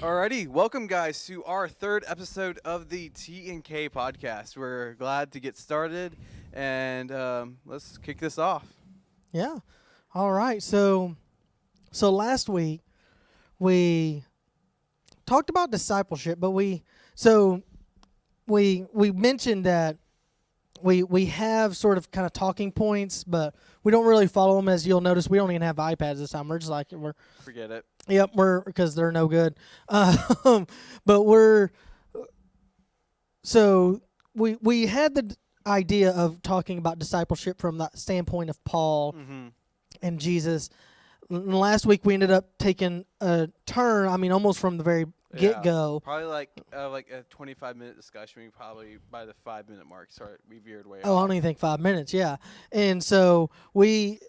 Alrighty, welcome guys to our third episode of the T&K podcast. We're glad to get started, and let's kick this off. Yeah. All right. So last week we talked about discipleship, but we mentioned that we have sort of kind of talking points, but we don't really follow them. As you'll notice, we don't even have iPads this time. We're just like Forget it. yep, because they're no good. But we had the idea of talking about discipleship from the standpoint of Paul Mm-hmm. and Jesus. Last week we ended up taking a turn. I mean, almost from the very get go. Probably like a 25-minute discussion. We probably by the 5-minute mark, we veered way Oh, I off. don't even think 5 minutes. Yeah, and so we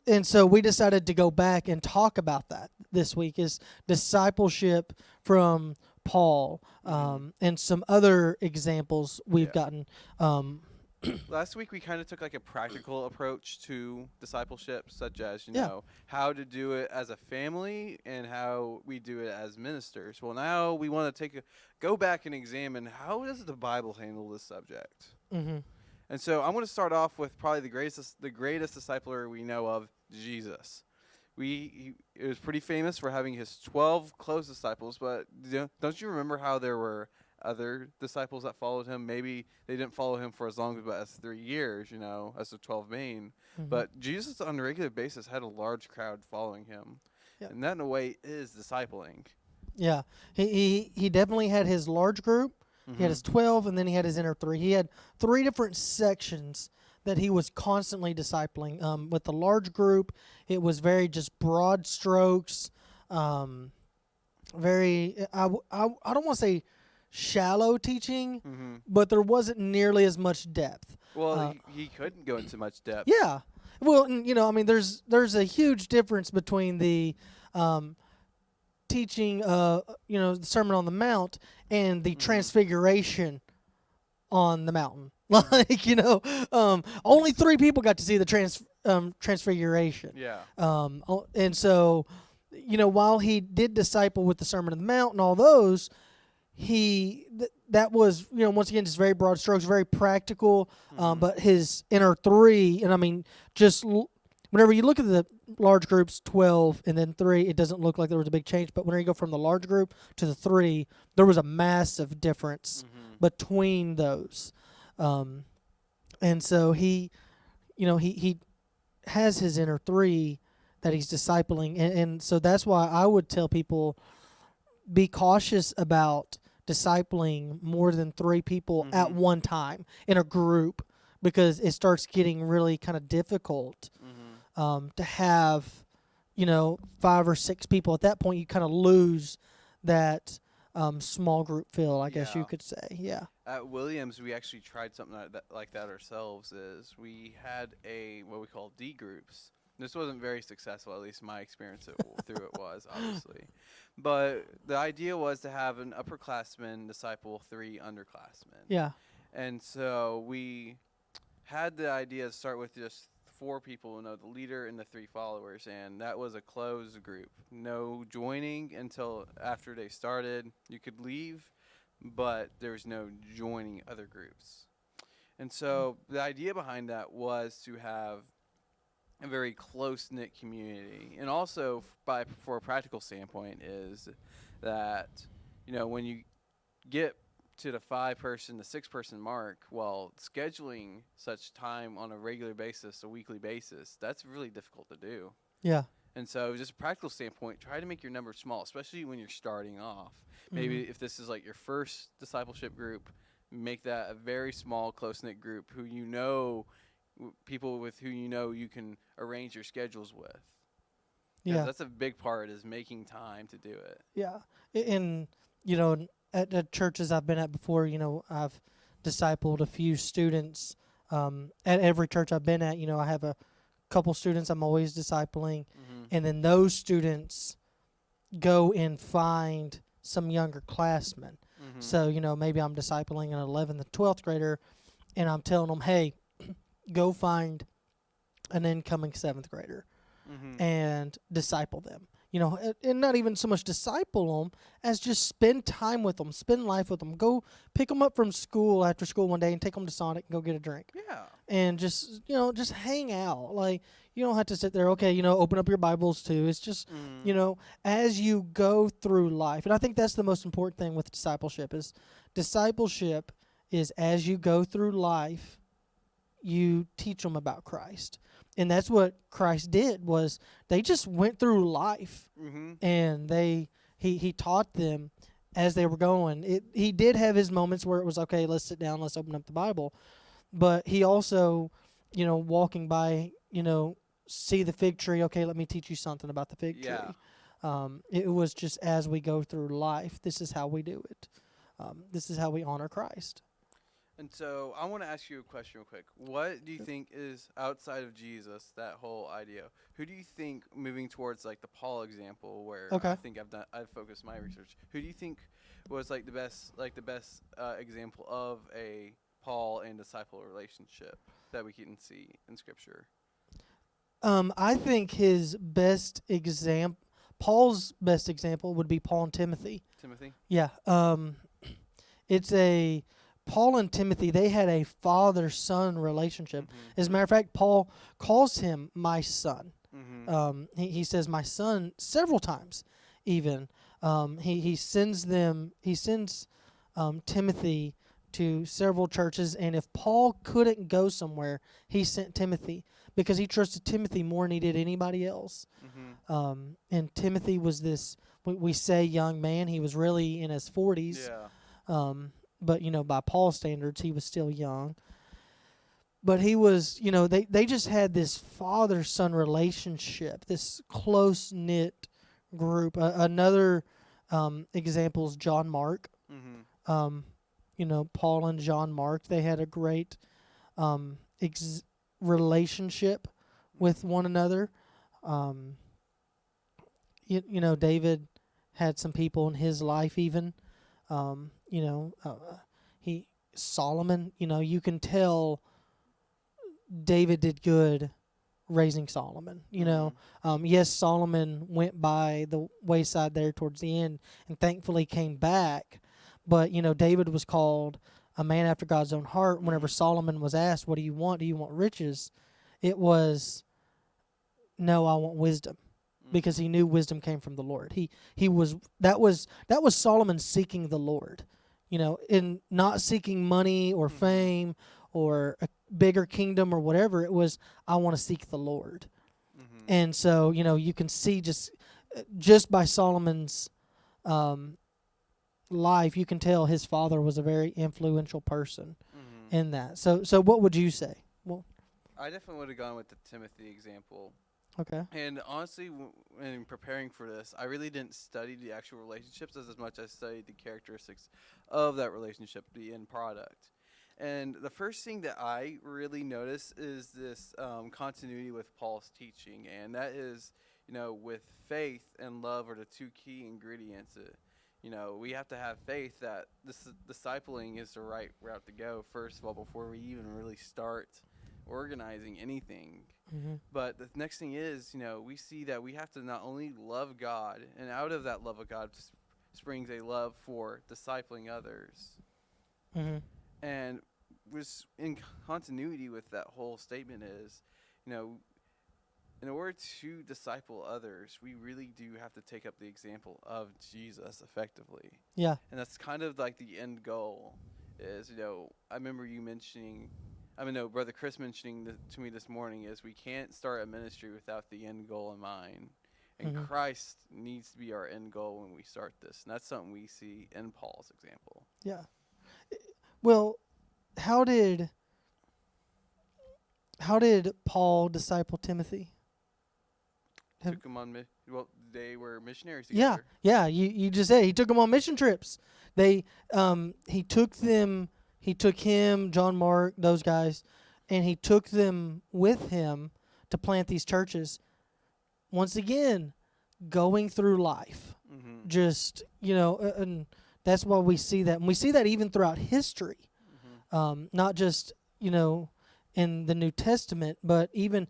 decided to go back and talk about that this week is discipleship from Paul, and some other examples we've Yeah. gotten. Last week we kind of took like a practical approach to discipleship, such as Yeah. how to do it as a family and how we do it as ministers. Well, now we want to go back and examine how does the Bible handle this subject. Mm-hmm. And so I'm going to start off with probably the greatest discipler we know of, Jesus. He was pretty famous for having his 12 close disciples, but don't you remember how there were other disciples that followed him? Maybe they didn't follow him for as long as 3 years, as the 12 main. Mm-hmm. But Jesus, on a regular basis, had a large crowd following him. Yeah. And that, in a way, is discipling. Yeah, he definitely had his large group. He had his 12, and then he had his inner three. He had 3 different sections that he was constantly discipling. With the large group, it was very just broad strokes, very, I don't want to say shallow teaching, Mm-hmm. but there wasn't nearly as much depth. Well, he couldn't go into much depth. Yeah. Well, I mean, there's a huge difference between the teaching, the Sermon on the Mount and the transfiguration on the mountain. Like, only 3 people got to see the transfiguration. Yeah. And so, while he did disciple with the Sermon on the Mount and all those, that was, once again, just very broad strokes, very practical. But his inner 3, and I mean, just whenever you look at the large groups, 12 and then 3, it doesn't look like there was a big change. But when you go from the large group to the 3, there was a massive difference between those. And so he has his inner 3 that he's discipling. And so that's why I would tell people, be cautious about discipling more than 3 people at one time in a group, because it starts getting really kind of difficult to have, 5 or 6 people. At that point, you kind of lose that small group feel, I guess you could say. Yeah. At Williams, we actually tried something like that ourselves. Is we had what we call D groups. This wasn't very successful, at least my experience through it was, obviously. But the idea was to have an upperclassman disciple 3 underclassmen. Yeah. And so we had the idea to start with just 4 people, the leader and the 3 followers, and that was a closed group. No joining until after they started. You could leave, but there was no joining other groups. And so the idea behind that was to have a very close-knit community. And also, for a practical standpoint, is that, when you get to the 5-person, the 6-person mark, well, scheduling such time on a regular basis, a weekly basis, that's really difficult to do. Yeah. And so just a practical standpoint, try to make your numbers small, especially when you're starting off. Maybe if this is like your first discipleship group, make that a very small, close-knit group people with who you can arrange your schedules with. Yeah. That's a big part, is making time to do it. Yeah. And, at churches I've been at before, I've discipled a few students. At every church I've been at, I have a couple students I'm always discipling. And then those students go and find some younger classmen. So, maybe I'm discipling an 11th and 12th grader, and I'm telling them, hey, go find an incoming 7th grader and disciple them. and not even so much disciple them as just spend time with them, spend life with them. Go pick them up from school after school one day and take them to Sonic and go get a drink. Yeah. And just hang out. Like, you don't have to sit there, okay, open up your Bibles too. It's just, as you go through life. And I think that's the most important thing with discipleship is as you go through life, you teach them about Christ. And that's what Christ did, was they just went through life, and he taught them as they were going. He did have his moments where it was, okay, let's sit down, let's open up the Bible. But he also, walking by, see the fig tree, okay, let me teach you something about the fig tree. Yeah. It was just as we go through life, this is how we do it. This is how we honor Christ. And so I want to ask you a question real quick. What do you think is, outside of Jesus, that whole idea? Who do you think, moving towards like the Paul example, where I think I've focused my research. Who do you think was the best example of a Paul and disciple relationship that we can see in Scripture? I think Paul's best example would be Paul and Timothy. Timothy? Yeah. Paul and Timothy, they had a father-son relationship. As a matter of fact, Paul calls him my son. He says my son several times, even. He sends Timothy to several churches, and if Paul couldn't go somewhere, he sent Timothy because he trusted Timothy more than he did anybody else. And Timothy was this, we say young man, he was really in his 40s. Yeah. But, by Paul's standards, he was still young. But he was, they just had this father-son relationship, this close-knit group. Another example is John Mark. Paul and John Mark, they had a great relationship with one another. David had some people in his life even. Solomon, you can tell David did good raising Solomon. Yes, Solomon went by the wayside there towards the end and thankfully came back. But, David was called a man after God's own heart. Whenever Solomon was asked, what do you want? Do you want riches? It was, no, I want wisdom. Because he knew wisdom came from the Lord. That was Solomon seeking the Lord, in not seeking money or fame or a bigger kingdom or whatever. It was, I want to seek the Lord. And so, you can see just by Solomon's life, you can tell his father was a very influential person in that. So what would you say? Well, I definitely would have gone with the Timothy example. Okay. And honestly, in preparing for this, I really didn't study the actual relationships as much as I studied the characteristics of that relationship, the end product. And the first thing that I really notice is this continuity with Paul's teaching, and that is, with faith and love are the two key ingredients. We have to have faith that this discipling is the right route to go, first of all, before we even really start organizing anything. But the next thing is, we see that we have to not only love God, and out of that love of God springs a love for discipling others. And was in continuity with that whole statement is, in order to disciple others, we really do have to take up the example of Jesus effectively. Yeah. And that's kind of like the end goal is, I remember you mentioning, Brother Chris mentioning to me this morning is we can't start a ministry without the end goal in mind. And Christ needs to be our end goal when we start this. And that's something we see in Paul's example. Yeah. Well, how did Paul disciple Timothy? Took him on, they were missionaries together. Yeah. You just said he took them on mission trips. He took him, John Mark, those guys, and he took them with him to plant these churches. Once again, going through life. Just, and that's why we see that. And we see that even throughout history. Not just, in the New Testament, but even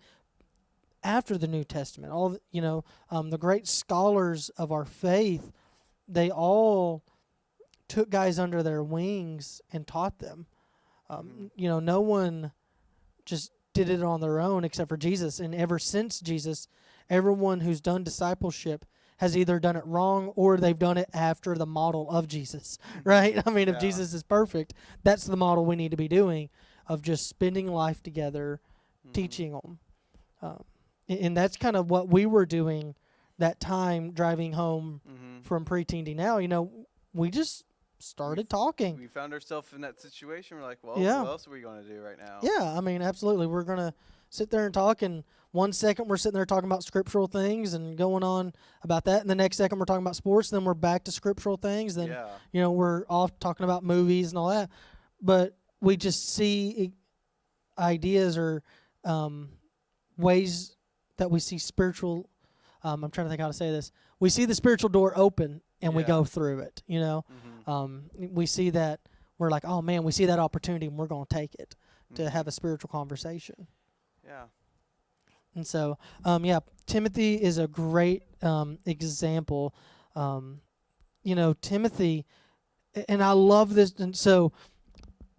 after the New Testament. The great scholars of our faith, they all took guys under their wings and taught them. No one just did it on their own except for Jesus. And ever since Jesus, everyone who's done discipleship has either done it wrong or they've done it after the model of Jesus, right? I mean, if Jesus is perfect, that's the model we need to be doing, of just spending life together, teaching them. And that's kind of what we were doing that time driving home from preteen to now. We just started talking. We found ourselves in that situation. We're like, well, Yeah. what else are we going to do right now? Yeah, I mean, absolutely. We're going to sit there and talk, and 1 second we're sitting there talking about scriptural things and going on about that, and the next second we're talking about sports, then we're back to scriptural things, then we're off talking about movies and all that. But we just see ideas or ways that we see spiritual, I'm trying to think how to say this. We see the spiritual door open and we go through it, we see that, we're like, oh man, we see that opportunity and we're going to take it to have a spiritual conversation. Yeah. And so, Timothy is a great example. Timothy, and I love this, and so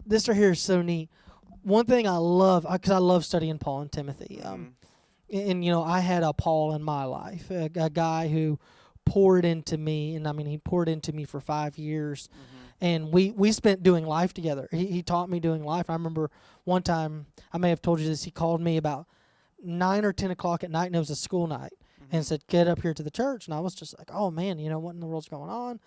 this right here is so neat. One thing I love, because I love studying Paul and Timothy, I had a Paul in my life, a guy who poured into me, and I mean, he poured into me for 5 years, and we spent doing life together. He taught me doing life. I remember one time, I may have told you this, he called me about 9 or 10 o'clock at night, and it was a school night, and said, get up here to the church, and I was just like, oh man, what in the world's going on?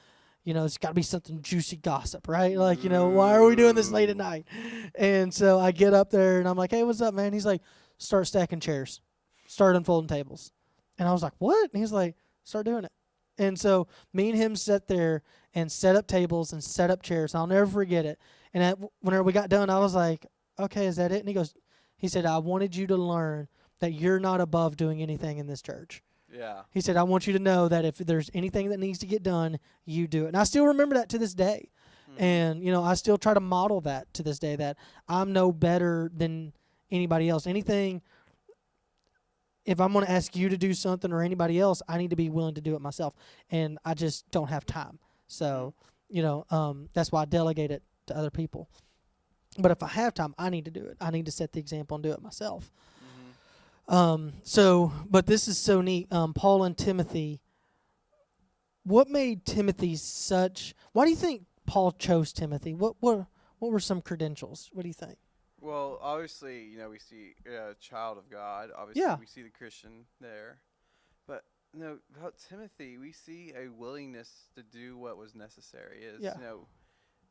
It's got to be something juicy gossip, right? Like, why are we doing this late at night? And so I get up there, and I'm like, hey, what's up, man? He's like, start stacking chairs. Start unfolding tables. And I was like, what? And he's like, start doing it. And so me and him sat there and set up tables and set up chairs. I'll never forget it. And whenever we got done, I was like, okay, is that it? And he said, I wanted you to learn that you're not above doing anything in this church. Yeah. He said, I want you to know that if there's anything that needs to get done, you do it. And I still remember that to this day. And, I still try to model that to this day, that I'm no better than anybody else. Anything, if I'm going to ask you to do something or anybody else, I need to be willing to do it myself. And I just don't have time. So, that's why I delegate it to other people. But if I have time, I need to do it. I need to set the example and do it myself. But this is so neat. Paul and Timothy. What made Timothy why do you think Paul chose Timothy? What were some credentials? What do you think? Well, obviously, we see a child of God. Obviously, we see the Christian there. But, about Timothy, we see a willingness to do what was necessary.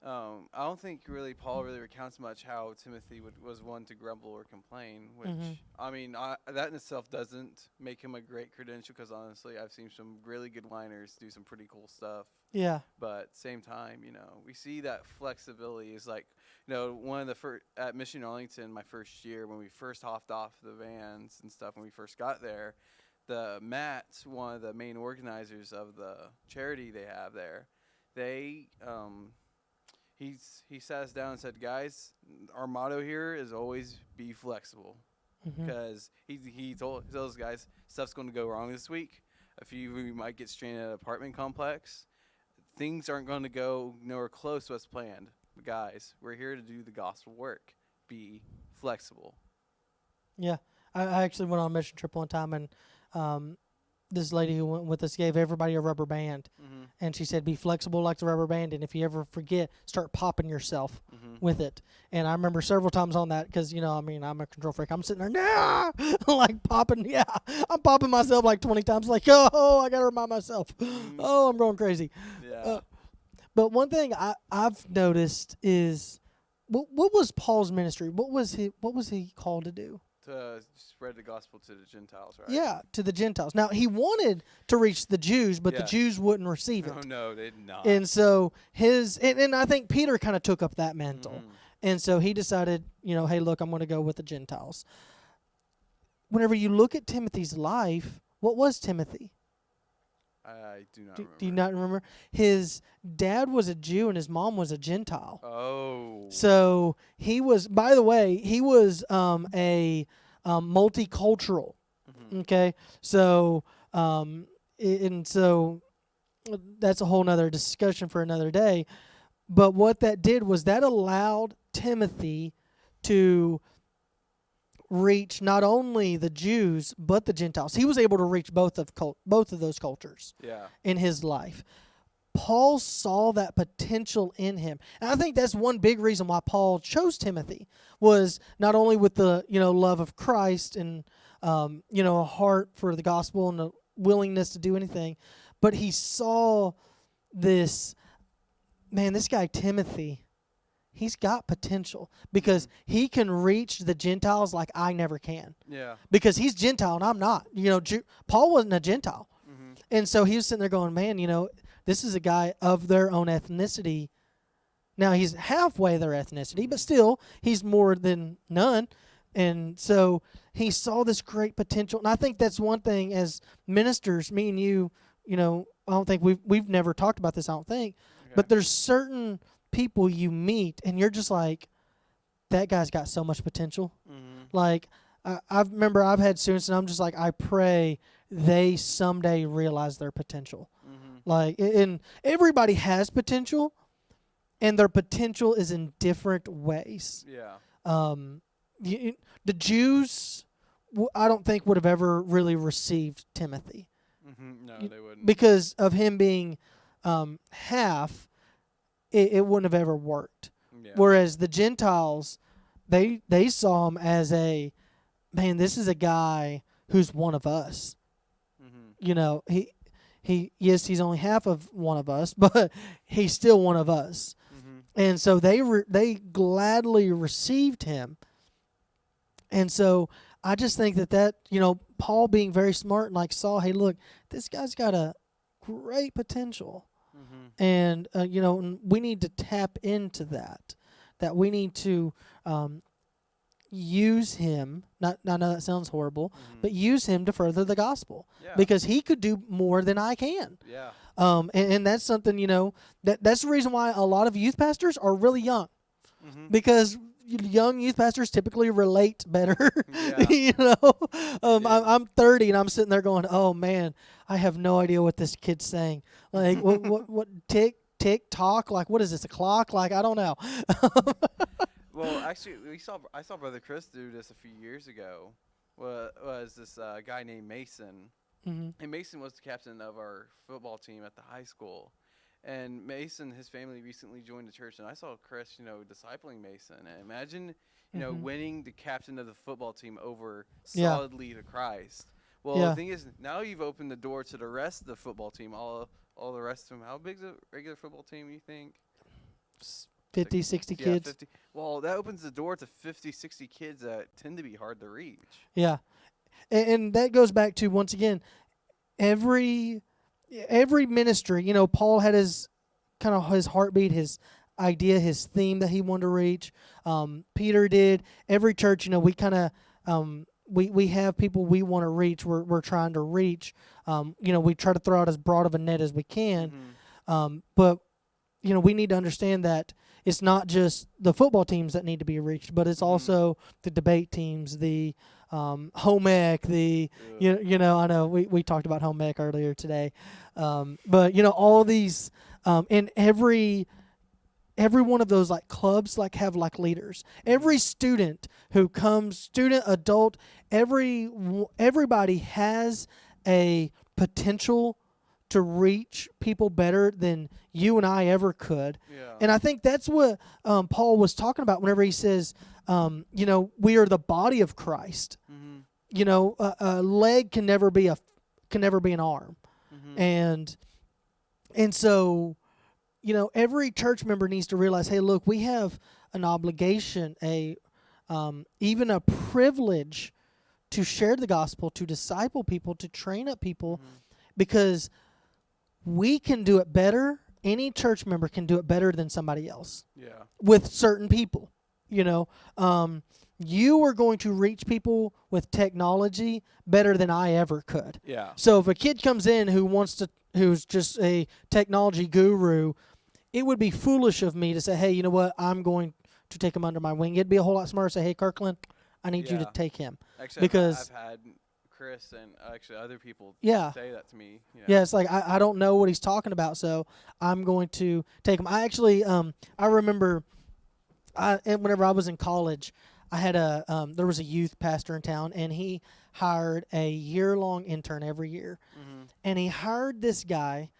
I don't think really Paul really recounts much how Timothy was one to grumble or complain, which, I mean, that in itself doesn't make him a great credential, because honestly, I've seen some really good liners do some pretty cool stuff. Yeah. But at the same time, we see that flexibility is like, one of the first, at Mission Arlington, my first year, when we first hopped off the vans and stuff, when we first got there, Matt, one of the main organizers of the charity they have there, he sat us down and said, guys, our motto here is always be flexible. Because he told those guys, stuff's going to go wrong this week. We might get stranded at an apartment complex. Things aren't going to go nowhere close to what's planned. But guys, we're here to do the gospel work. Be flexible. Yeah. I actually went on a mission trip one time, and this lady who went with us gave everybody a rubber band, and she said, be flexible like the rubber band, and if you ever forget, start popping yourself with it. And I remember several times on that, because, I'm a control freak. I'm sitting there, nah! Like popping, I'm popping myself like 20 times, like, oh, I got to remind myself. Oh, I'm going crazy. Yeah. But one thing I've noticed is, what was Paul's ministry? What was he called to do? To spread the gospel to the Gentiles, right? Yeah, to the Gentiles. Now, he wanted to reach the Jews, but the Jews wouldn't receive it. Oh, no, they did not. And so and I think Peter kind of took up that mantle. And so he decided, hey, look, I'm going to go with the Gentiles. Whenever you look at Timothy's life, what was Timothy? I do not remember. Do you not remember? His dad was a Jew and his mom was a Gentile. Oh. So he was, by the way, he was a multicultural. Okay, so and so that's a whole nother discussion for another day. But what that did was that allowed Timothy to reach not only the Jews but the Gentiles. He was able to reach both of those cultures Yeah. in his life. Paul saw that potential in him. And I think that's one big reason why Paul chose Timothy, was not only with the, love of Christ and, a heart for the gospel and a willingness to do anything, but he saw this guy Timothy, he's got potential because he can reach the Gentiles like I never can. Yeah. Because he's Gentile and I'm not. Paul wasn't a Gentile. Mm-hmm. And so he was sitting there going, man, this is a guy of their own ethnicity. Now, he's halfway their ethnicity, but still, he's more than none. And so he saw this great potential. And I think that's one thing as ministers, me and you, I don't think we've never talked about this, I don't think. Okay. But there's certain people you meet, and you're just like, that guy's got so much potential. Mm-hmm. Like, I remember I've had students, and I'm just like, I pray they someday realize their potential. Mm-hmm. Like, and everybody has potential, and their potential is in different ways. Yeah. The Jews, I don't think would have ever really received Timothy. Mm-hmm. No, they wouldn't. Because of him being half, it wouldn't have ever worked. Yeah. Whereas the Gentiles, they saw him as this is a guy who's one of us. Mm-hmm. He's only half of one of us, but he's still one of us. Mm-hmm. And so they gladly received him. And so I just think that Paul being very smart and saw, hey, look, this guy's got a great potential. Mm-hmm. And we need to tap into that we need to use him. I know that sounds horrible, mm-hmm. but use him to further the gospel. Yeah. Because he could do more than I can. Yeah. And that's something, that's the reason why a lot of youth pastors are really young. Mm-hmm. Because young youth pastors typically relate better. Yeah. I'm 30 and I'm sitting there going, oh man, I have no idea what this kid's saying. Like what tick tock, like what is this, a clock? Like I don't know. Well, actually, I saw Brother Chris do this a few years ago. Was this guy named Mason? Mm-hmm. And Mason was the captain of our football team at the high school. And Mason, his family recently joined the church, and I saw Chris, discipling Mason. And imagine, mm-hmm. winning the captain of the football team over solidly to Christ. Well, the thing is, now you've opened the door to the rest of the football team, all the rest of them. How big's a regular football team, you think? 50, 60 kids. 50. Well, that opens the door to 50, 60 kids that tend to be hard to reach. Yeah. And that goes back to, once again, every ministry, Paul had his kind of his heartbeat, his idea, his theme that he wanted to reach. Peter did. Every church, we kind of we have people we want to reach. We're trying to reach. We try to throw out as broad of a net as we can. Mm-hmm. But we need to understand that it's not just the football teams that need to be reached, but it's also the debate teams, the home ec, I know we talked about home ec earlier today, but all these and every one of those clubs have leaders. Every student who comes, student, adult, everybody has a potential to reach people better than you and I ever could. Yeah. And I think that's what Paul was talking about whenever he says, we are the body of Christ. Mm-hmm. A leg can never be an arm. Mm-hmm. And so, every church member needs to realize, hey, look, we have an obligation, even a privilege to share the gospel, to disciple people, to train up people, mm-hmm. because we can do it better. Any church member can do it better than somebody else. Yeah. With certain people, you are going to reach people with technology better than I ever could. Yeah. So if a kid comes in who's just a technology guru, it would be foolish of me to say, hey, you know what? I'm going to take him under my wing. It'd be a whole lot smarter to say, hey, Kirkland, I need you to take him. Actually, because I've had Chris and actually other people Yeah. say that to me. You know. Yeah, it's like I don't know what he's talking about, so I'm going to take him. I actually I remember and whenever I was in college, I had there was a youth pastor in town, and he hired a year-long intern every year. Mm-hmm. And he hired this guy,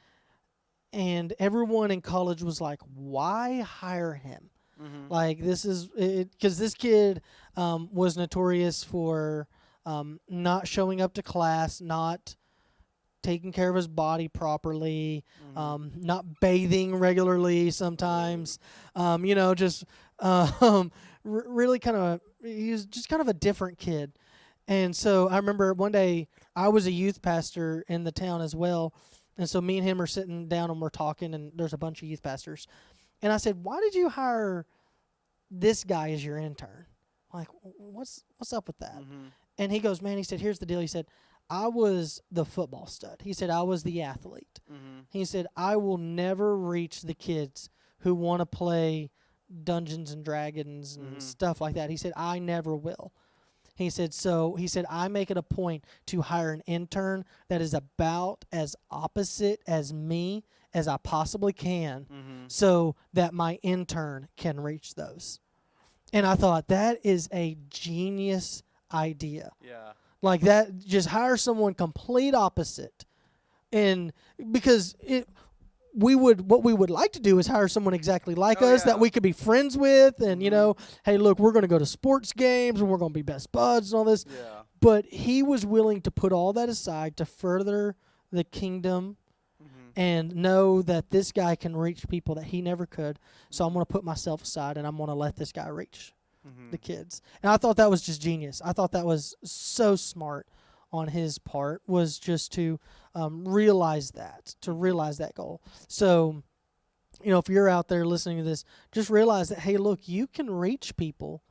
and everyone in college was like, "Why hire him?" Mm-hmm. Like, this is because this kid was notorious for not showing up to class, not taking care of his body properly, Mm-hmm. not bathing regularly sometimes, just really kind of, he was just kind of a different kid. And so I remember one day I was a youth pastor in the town as well. And so me and him are sitting down and we're talking, and there's a bunch of youth pastors. And I said, "Why did you hire this guy as your intern? Like, what's up with that?" Mm-hmm. And he goes, "Man," he said, "here's the deal." He said, "I was the football stud." He said, "I was the athlete." Mm-hmm. He said, "I will never reach the kids who want to play Dungeons and Dragons and Mm-hmm. stuff like that." He said, "I never will." He said, "So," he said, "I make it a point to hire an intern that is about as opposite as me as I possibly can, Mm-hmm. so that my intern can reach those." And I thought, that is a genius idea. Yeah. Like that, just hire someone complete opposite. And because what we would like to do is hire someone exactly like Oh, us that yeah. we could be friends with, and Mhm. hey, look, we're going to go to sports games and we're going to be best buds and all this. Yeah. But he was willing to put all that aside to further the kingdom Mm-hmm. and know that this guy can reach people that he never could. So I'm going to put myself aside and I'm going to let this guy reach Mm-hmm. the kids. And I thought that was just genius. I thought that was so smart on his part, was just to realize that goal. So, if you're out there listening to this, just realize that, hey, look, you can reach people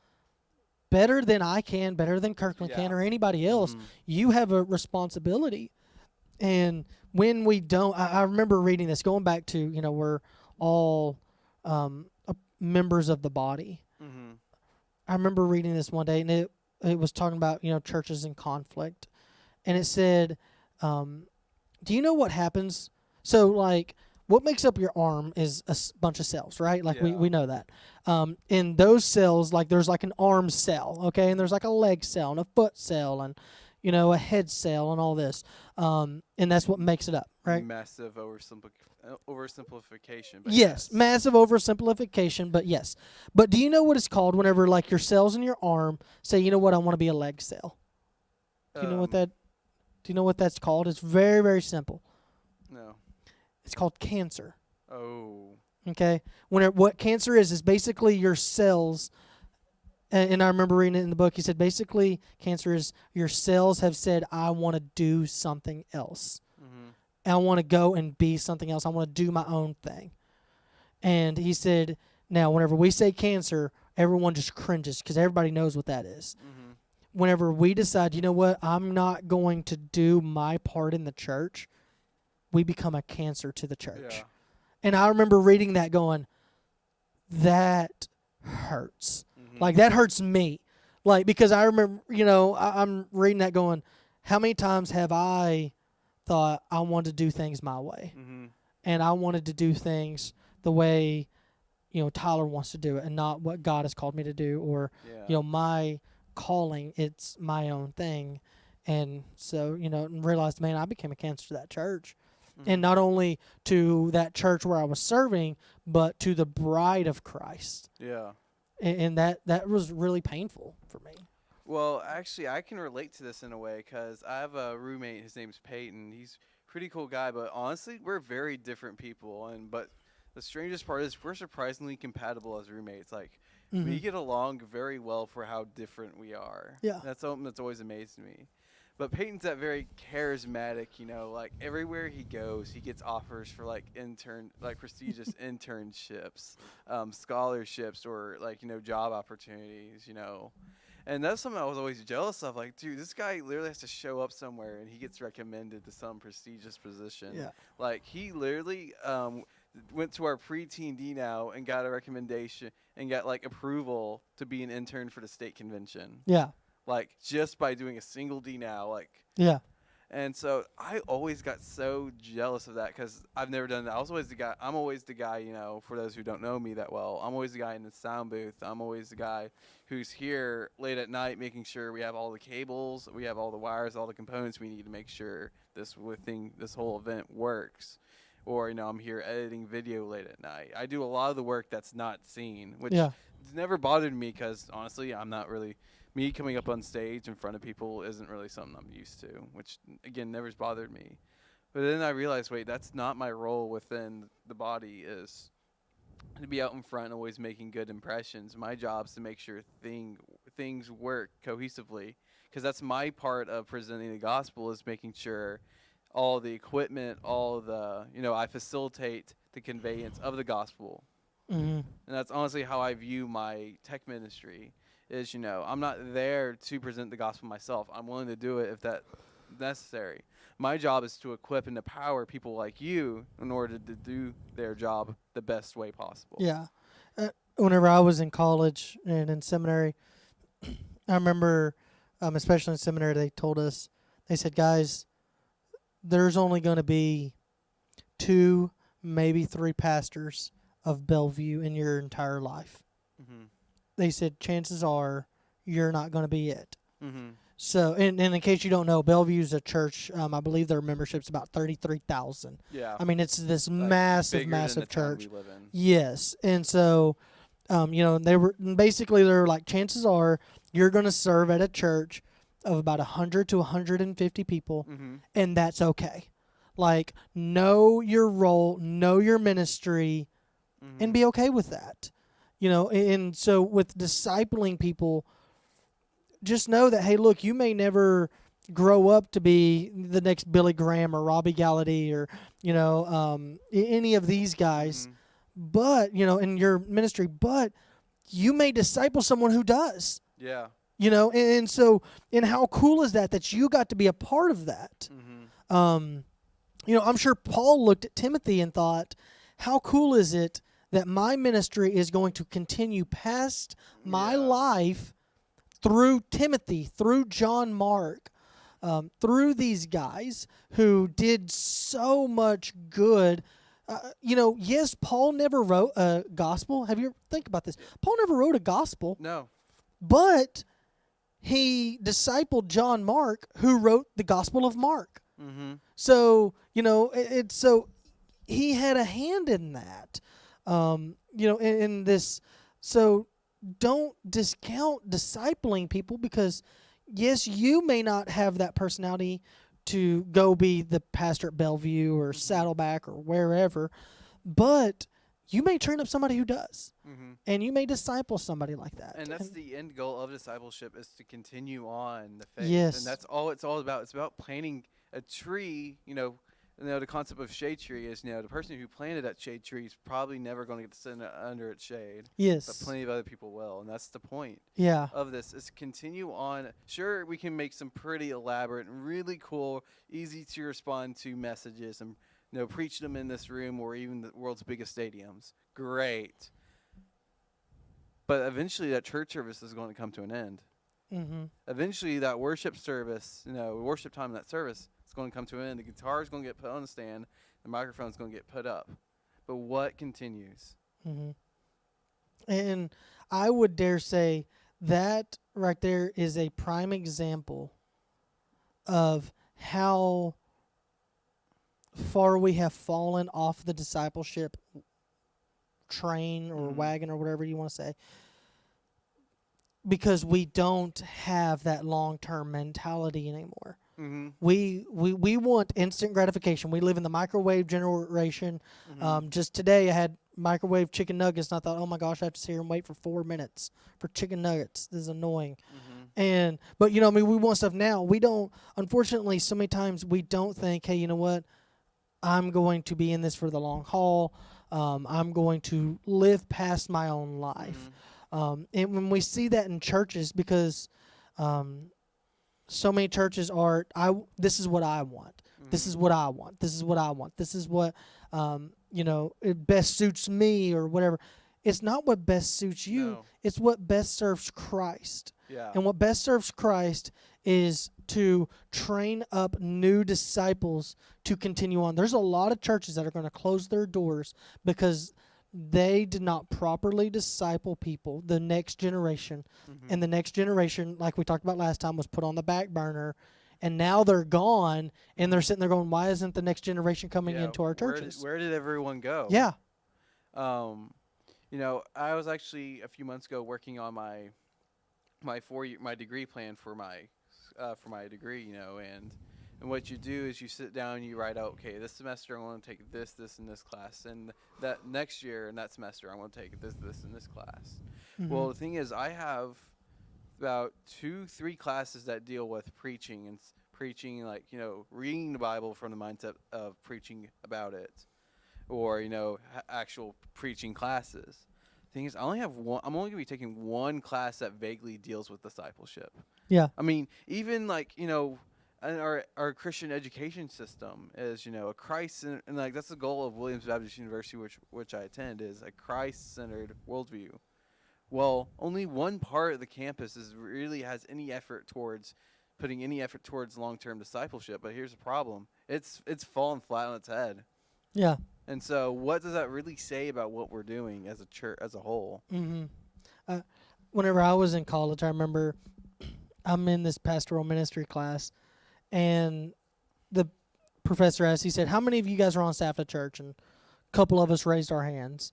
better than I can, better than Kirkland Yeah. can, or anybody else. Mhm. You have a responsibility. And when we don't, I remember reading this, going back to, we're all members of the body. Mm-hmm. I remember reading this one day, and it was talking about, churches in conflict. And it said, do you know what happens? So, like, what makes up your arm is a bunch of cells, right? Like, Yeah. we know that. In those cells, like, there's like an arm cell, okay? And there's like a leg cell and a foot cell and, a head cell and all this. And that's what makes it up, right? Massive oversimplification. But Yes, massive oversimplification, but yes. But do you know what it's called whenever, like, your cells in your arm say, you know what, I want to be a leg cell? Do you know what that? Do you know what that's called? It's very, very simple. No. It's called cancer. Oh. Okay? What cancer is basically your cells, and I remember reading it in the book. He said basically cancer is your cells have said, I want to do something else. Mm-hmm. I want to go and be something else. I want to do my own thing. And he said, now, whenever we say cancer, everyone just cringes because everybody knows what that is. Mm-hmm. Whenever we decide, you know what, I'm not going to do my part in the church, we become a cancer to the church. Yeah. And I remember reading that going, that hurts. Mm-hmm. Like, that hurts me. Like, because I remember, I'm reading that going, how many times have I thought I wanted to do things my way? Mm-hmm. And I wanted to do things the way, Tyler wants to do it, and not what God has called me to do, or, Yeah. my calling, it's my own thing. And so, and realized, man, I became a cancer to that church. Mm-hmm. And not only to that church where I was serving, but to the bride of Christ. Yeah. And that was really painful for me. Well, actually, I can relate to this in a way because I have a roommate. His name's Peyton. He's a pretty cool guy, but honestly, we're very different people. But the strangest part is we're surprisingly compatible as roommates. Like, Mm-hmm. we get along very well for how different we are. Yeah. That's something that's always amazed me. But Peyton's that very charismatic, like everywhere he goes, he gets offers for prestigious internships, scholarships, or job opportunities, And that's something I was always jealous of. Like, dude, this guy literally has to show up somewhere and he gets recommended to some prestigious position. Yeah. Like, he literally went to our pre-teen D now and got a recommendation and got approval to be an intern for the state convention. Yeah. like just by doing a single D now, like. Yeah. And so I always got so jealous of that because I've never done that. I was always the guy. I'm always the guy, for those who don't know me that well, I'm always the guy in the sound booth. I'm always the guy who's here late at night making sure we have all the cables, we have all the wires, all the components we need to make sure this whole event works. Or, I'm here editing video late at night. I do a lot of the work that's not seen, which Yeah. never bothered me because, honestly, I'm not really – me coming up on stage in front of people isn't really something I'm used to, which, again, never's bothered me. But then I realized, wait, that's not my role within the body, is to be out in front and always making good impressions. My job is to make sure things work cohesively, because that's my part of presenting the gospel, is making sure all the equipment, all the, I facilitate the conveyance of the gospel. Mm-hmm. And that's honestly how I view my tech ministry. Is, I'm not there to present the gospel myself. I'm willing to do it if that's necessary. My job is to equip and empower people like you in order to do their job the best way possible. Yeah. Whenever I was in college and in seminary, I remember, especially in seminary, they told us, they said, guys, there's only going to be 2, maybe 3 pastors of Bellevue in your entire life. Mm-hmm. They said, chances are you're not going to be it. Mm-hmm. So, and in case you don't know, Bellevue's a church. I believe their membership's about 33,000. Yeah. I mean, it's this Like massive, bigger massive than the town church. we live in. Yes, and so, they were like, chances are you're going to serve at a church of about 100 to 150 people, Mm-hmm. and that's okay. Like, know your role, know your ministry, Mm-hmm. and be okay with that. And so with discipling people, just know that, hey, look, you may never grow up to be the next Billy Graham or Robbie Gallaty or, any of these guys, Mm-hmm. but, in your ministry, but you may disciple someone who does, Yeah. and so, and how cool is that you got to be a part of that? Mm-hmm. I'm sure Paul looked at Timothy and thought, how cool is it that my ministry is going to continue past my life through Timothy, through John Mark, through these guys who did so much good. Yes, Paul never wrote a gospel. Have you ever think about this? Paul never wrote a gospel. No. But he discipled John Mark, who wrote the Gospel of Mark. Mm-hmm. So, so he had a hand in that. In this, so don't discount discipling people because, yes, you may not have that personality to go be the pastor at Bellevue or Saddleback or wherever, but you may turn up somebody who does, and you may disciple somebody like that. And that's the end goal of discipleship, is to continue on the faith. Yes. And that's all it's all about. It's about planting a tree, the concept of shade tree is, the person who planted that shade tree is probably never going to get to sit under its shade. Yes. But plenty of other people will, and that's the point of this, is continue on. Sure, we can make some pretty elaborate and really cool, easy to respond to messages and, preach them in this room or even the world's biggest stadiums. Great. But eventually that church service is going to come to an end. Mm-hmm. Eventually that worship service, worship time in that service, going to come to an end. The guitar is going to get put on the stand. The microphone is going to get put up. But what continues? Mm-hmm. And I would dare say that right there is a prime example of how far we have fallen off the discipleship train or wagon or whatever you want to say, because we don't have that long-term mentality anymore. Mm-hmm. We want instant gratification. We live in the microwave generation. Just today I had microwave chicken nuggets, and I thought, oh my gosh, I have to sit here and wait for 4 minutes for chicken nuggets. This is annoying. But we want stuff now. We don't, unfortunately, so many times we don't think, hey, you know what? I'm going to be in this for the long haul. I'm going to live past my own life. And when we see that in churches, because so many churches are, this is what I want. This is what I want. This is what I want. This is what, it best suits me or whatever. it's not what best suits you. No. It's what best serves Christ. Yeah. And what best serves Christ is to train up new disciples to continue on. There's a lot of churches that are going to close their doors because they did not properly disciple people, the next generation. Mm-hmm. And the next generation, like we talked about last time, was put on the back burner. And now they're gone, and they're sitting there going, why isn't the next generation coming into our churches? Where did everyone go? Yeah. You know, I was actually a few months ago working on my degree plan for my degree, you know, and what you do is you sit down and you write out, okay, this semester I want to take this, and this class, and that next year and that semester I want to take this, and this class. Mm-hmm. Well, the thing is, I have about 2-3 classes that deal with preaching and preaching, like, you know, reading the Bible from the mindset of preaching about it, or, you know, actual preaching classes. Thing is, I only have one. I'm only gonna be taking one class that vaguely deals with discipleship. Yeah. I mean, even like, you know, and our Christian education system is, you know, a Christ and like that's the goal of Williams Baptist University, which I attend, is a Christ-centered worldview. Well, only one part of the campus really has any effort towards putting any effort towards long-term discipleship. But here's the problem: it's fallen flat on its head. Yeah. And so, what does that really say about what we're doing as a church as a whole? Mm-hmm. Whenever I was in college, I remember I'm in this pastoral ministry class, and the professor asked, he said, how many of you guys are on staff at church? And a couple of us raised our hands.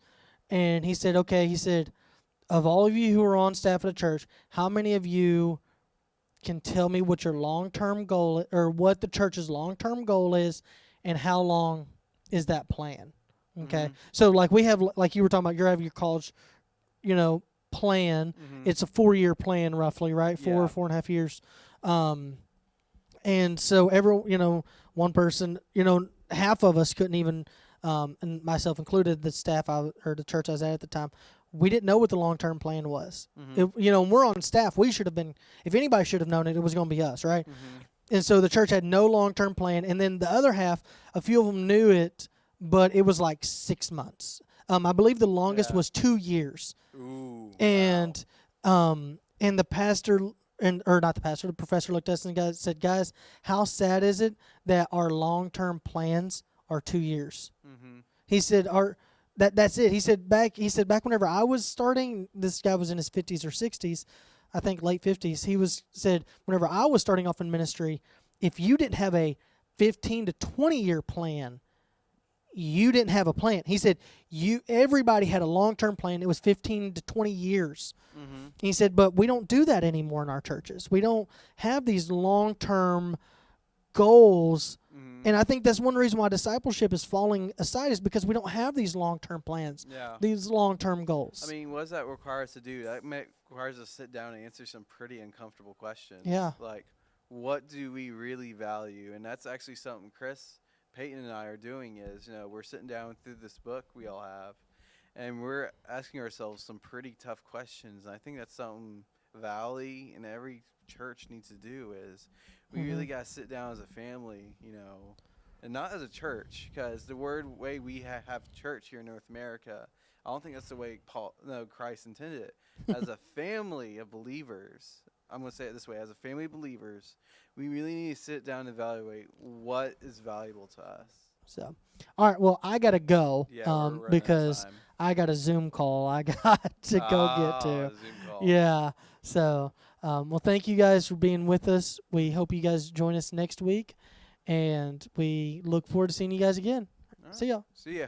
And he said, okay, he said, of all of you who are on staff at a church, how many of you can tell me what your long-term goal, or what the church's long-term goal is, and how long is that plan? Okay. Mm-hmm. So like we have, like you were talking about, you have your college, you know, plan. Mm-hmm. It's a 4-year plan roughly, right? 4.5 years. And so you know, one person, you know, half of us couldn't even, and myself included, the staff or the church I was at the time, we didn't know what the long-term plan was. Mm-hmm. You know, we're on staff. We should have been, if anybody should have known it, it was going to be us, right? Mm-hmm. And so the church had no long-term plan. And then the other half, a few of them knew it, but it was like 6 months. I believe the longest was 2 years. Ooh, and and the pastor, the professor looked at us and said, guys, how sad is it that our long-term plans are 2 years? Mm-hmm. He said, that's it. He said back whenever I was starting, this guy was in his 50s or 60s, I think late 50s. He said whenever I was starting off in ministry, if you didn't have a 15 to 20 year plan, you didn't have a plan. He said everybody had a long-term plan. It was 15 to 20 years. Mm-hmm. He said, but we don't do that anymore in our churches. We don't have these long-term goals. Mm-hmm. And I think that's one reason why discipleship is falling aside, is because we don't have these long-term plans, these long-term goals. I mean, what does that require us to do? That requires us to sit down and answer some pretty uncomfortable questions. Yeah. Like, what do we really value? And that's actually something Chris, Peyton, and I are doing is, you know, we're sitting down through this book we all have, and we're asking ourselves some pretty tough questions. And I think that's something Valley and every church needs to do is we really got to sit down as a family, you know, and not as a church, because the way we have church here in North America, I don't think that's the way Christ intended it. As a family of believers, I'm going to say it this way, as a family of believers, we really need to sit down and evaluate what is valuable to us. So, all right, well, I got to go because time. I got a Zoom call I got to go get to. Zoom call. Yeah, so, well, thank you guys for being with us. We hope you guys join us next week, and we look forward to seeing you guys again. All right. See y'all. See ya.